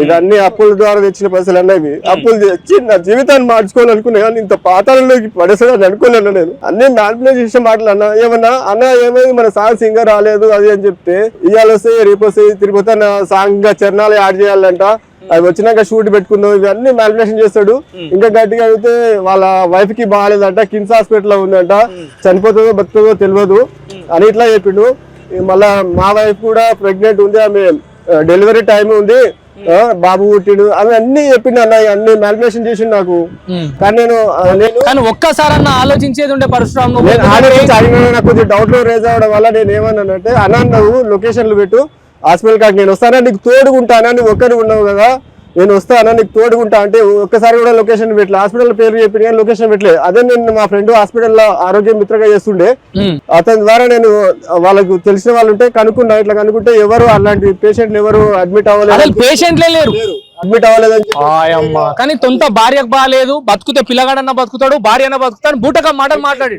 ఇవన్నీ అప్పుల ద్వారా తెచ్చిన పైసలు అన్నవి అప్పులు తెచ్చి నా జీవితాన్ని మార్చుకోవాలనుకున్నా కానీ ఇంత పాతాళంలోకి పడేసాడని అనుకోలేను నేను. అన్ని మ్యానిపులేట్ చేసిన మాటలు ఏమన్నా ఏమైంది మన సాంగ్ సింగర్ రాలేదు అది అని చెప్తే ఇవాళ వస్తాయి రేపు వస్తాయి తిరుపతి అన్న సాంగ్ చరణాలు యాడ్ చేయాలంట, అది వచ్చినాక షూట్ పెట్టుకుందాం, ఇవన్నీ మ్యానిపులేషన్ చేస్తాడు. ఇంకా గట్టిగా అడిగితే వాళ్ళ వైఫ్ కి బాగాలేదంట, కిమ్స్ హాస్పిటల్ లో ఉందంట, చనిపోతుందో బతుకుతుందో తెలియదు అని ఇట్లా చెప్పిండు. మళ్ళా మా వైఫ్ కూడా ప్రెగ్నెంట్ ఉంది, ఆమె డెలివరీ టైం ఉంది, బాబు పుట్టిడు, అవి అన్ని చెప్పిండు అన్న. అన్ని మ్యానిపులేషన్ చేసిండు నాకు. కానీ నేను ఒక్కసారి ఆలోచించేది ఉండే పరశురామ్, నాకు కొంచెం డౌట్ లో రేజ్ అవ్వడం వల్ల నేను ఏమన్నానంటే, అన్నా నువ్వు లొకేషన్లు పెట్టు హాస్పిటల్ కాక నేను వస్తానా, నీకు తోడుకుంటానా, నువ్వు ఒక్కరు ఉన్నావు కదా, నేను వస్తానా నీకు తోడుకుంటా అంటే ఒక్కసారి కూడా లొకేషన్ పెట్టలే. హాస్పిటల్ పేరు చెప్పిన కానీ లొకేషన్ పెట్టలేదు. అదే నేను మా ఫ్రెండ్ హాస్పిటల్లో ఆరోగ్య మిత్రగా చేస్తుండే, అతని ద్వారా నేను వాళ్ళకు తెలిసిన వాళ్ళు ఉంటే కనుక్కున్నా. ఇట్లా కనుక్కుంటే ఎవరు అలాంటి పేషెంట్లు ఎవరు అడ్మిట్ అవ్వలేదు, పేషెంట్లే లేరు, అడ్మిట్ అవ్వలేదని. కానీ తొంత భార్యకు బాగాలేదు, బతుకుతే పిల్లగాడన్నా బతుకుతాడు, భార్య అన్న బతుకుతాడు, బూటక మాటలు మాట్లాడి